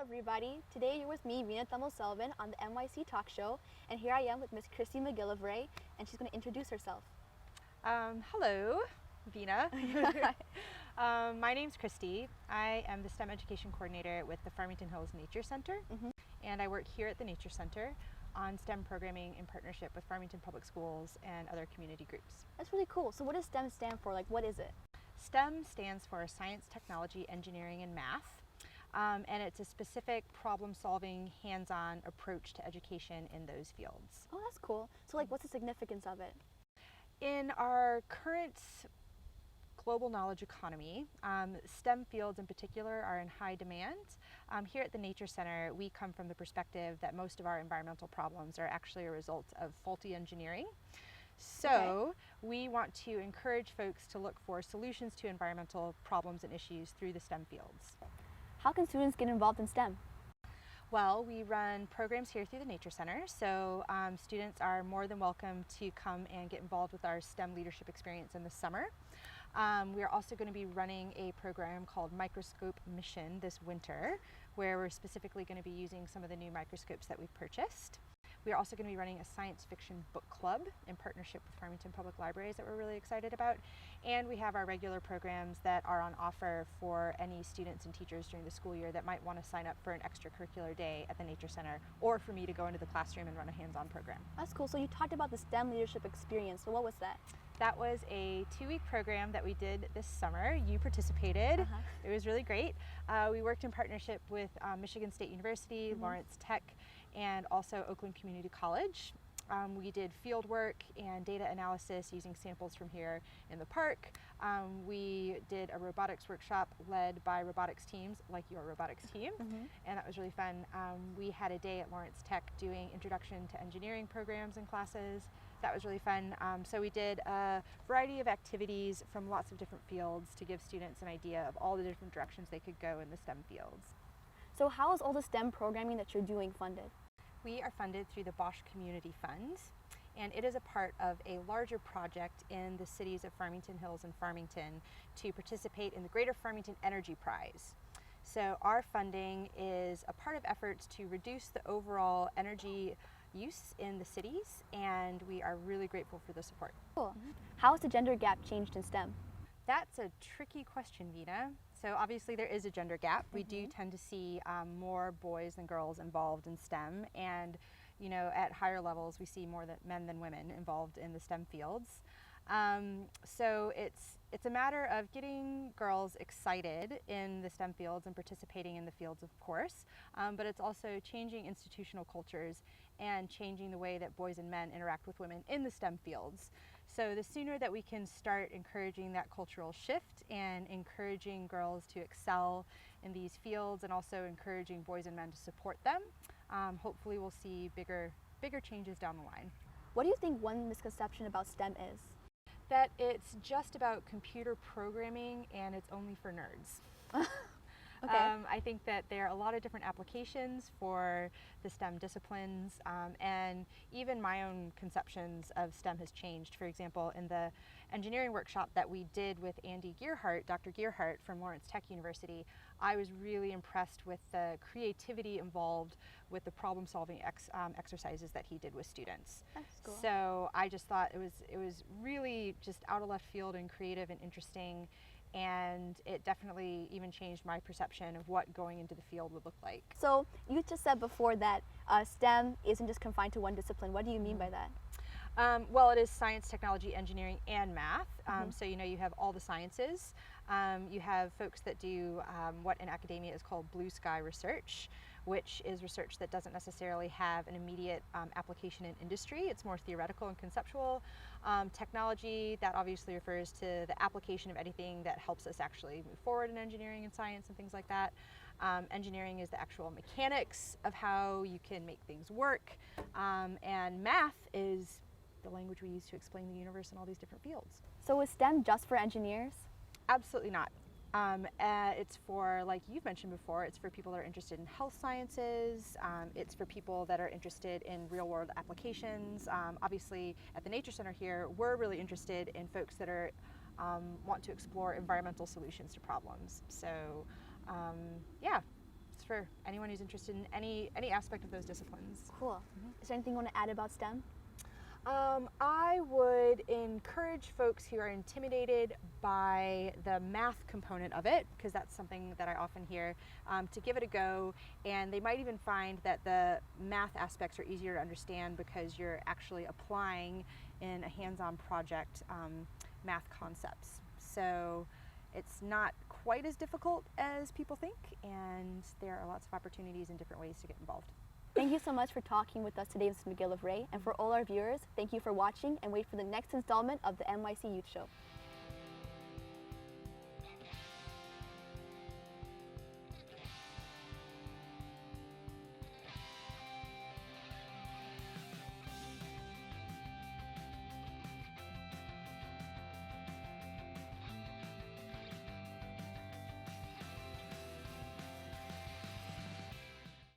everybody. Today you're with me, Rena Sullivan, on the MYC Talk Show, and here I am with Miss Christy McGillivray, and she's going to introduce herself. Hello, Vina. My name's Christy. I am the STEM Education Coordinator with the Farmington Hills Nature Center, and I work here at the Nature Center on STEM programming in partnership with Farmington Public Schools and other community groups. That's really cool. So what does STEM stand for? Like, what is it? STEM stands for Science, Technology, Engineering, and Math. And it's a specific problem-solving, hands-on approach to education in those fields. Oh, that's cool. So, like, what's the significance of it? In our current global knowledge economy, STEM fields in particular are in high demand. Here at the Nature Center, we come from the perspective that most of our environmental problems are actually a result of faulty engineering. So we want to encourage folks to look for solutions to environmental problems and issues through the STEM fields. How can students get involved in STEM? Well, we run programs here through the Nature Center, so students are more than welcome to come and get involved with our STEM leadership experience in the summer. We are also going to be running a program called Microscope Mission this winter, where we're specifically going to be using some of the new microscopes that we've purchased. We are also going to be running a science fiction book club in partnership with Farmington Public Libraries that we're really excited about. And we have our regular programs that are on offer for any students and teachers during the school year that might want to sign up for an extracurricular day at the Nature Center, or for me to go into the classroom and run a hands-on program. That's cool. So you talked about the STEM leadership experience. So what was that? That was a 2-week program that we did this summer. You participated. It was really great. We worked in partnership with Michigan State University, Lawrence Tech, and also Oakland Community College. We did field work and data analysis using samples from here in the park. We did a robotics workshop led by robotics teams, like your robotics team, and that was really fun. We had a day at Lawrence Tech doing introduction to engineering programs and classes. That was really fun. So we did a variety of activities from lots of different fields to give students an idea of all the different directions they could go in the STEM fields. So how is all the STEM programming that you're doing funded? We are funded through the Bosch Community Fund, and it is a part of a larger project in the cities of Farmington Hills and Farmington to participate in the Greater Farmington Energy Prize. So our funding is a part of efforts to reduce the overall energy use in the cities, and we are really grateful for the support. Cool. How has the gender gap changed in STEM? That's a tricky question, Vina. So obviously there is a gender gap. We do tend to see more boys than girls involved in STEM, and you know, at higher levels we see more men than women involved in the STEM fields. So it's a matter of getting girls excited in the STEM fields and participating in the fields, of course, but it's also changing institutional cultures and changing the way that boys and men interact with women in the STEM fields. So the sooner that we can start encouraging that cultural shift and encouraging girls to excel in these fields and also encouraging boys and men to support them, hopefully we'll see bigger changes down the line. What do you think one misconception about STEM is? That it's just about computer programming and it's only for nerds. I think that there are a lot of different applications for the STEM disciplines, and even my own conceptions of STEM has changed. For example, in the engineering workshop that we did with Andy Gearhart, Dr. Gearhart from Lawrence Tech University, I was really impressed with the creativity involved with the problem-solving exercises that he did with students. That's cool. So I just thought it was really just out of left field and creative and interesting. And it definitely even changed my perception of what going into the field would look like. So you just said before that STEM isn't just confined to one discipline. What do you mean by that? Well, it is science, technology, engineering, and math. So you know, you have all the sciences. You have folks that do what in academia is called blue sky research, which is research that doesn't necessarily have an immediate application in industry. It's more theoretical and conceptual. Technology, that obviously refers to the application of anything that helps us actually move forward in engineering and science and things like that. Engineering is the actual mechanics of how you can make things work. And math is the language we use to explain the universe and all these different fields. So is STEM just for engineers? Absolutely not. It's for, like you've mentioned before, it's for people that are interested in health sciences, it's for people that are interested in real-world applications. Obviously, at the Nature Center here, we're really interested in folks that are want to explore environmental solutions to problems. So, yeah, it's for anyone who's interested in any aspect of those disciplines. Cool. Is there anything you want to add about STEM? I would encourage folks who are intimidated by the math component of it, because that's something that I often hear, to give it a go. And they might even find that the math aspects are easier to understand because you're actually applying in a hands-on project math concepts. So it's not quite as difficult as people think, and there are lots of opportunities and different ways to get involved. Thank you so much for talking with us today, Ms. McGillivray. And for all our viewers, thank you for watching, and wait for the next installment of the MYC Youth Show.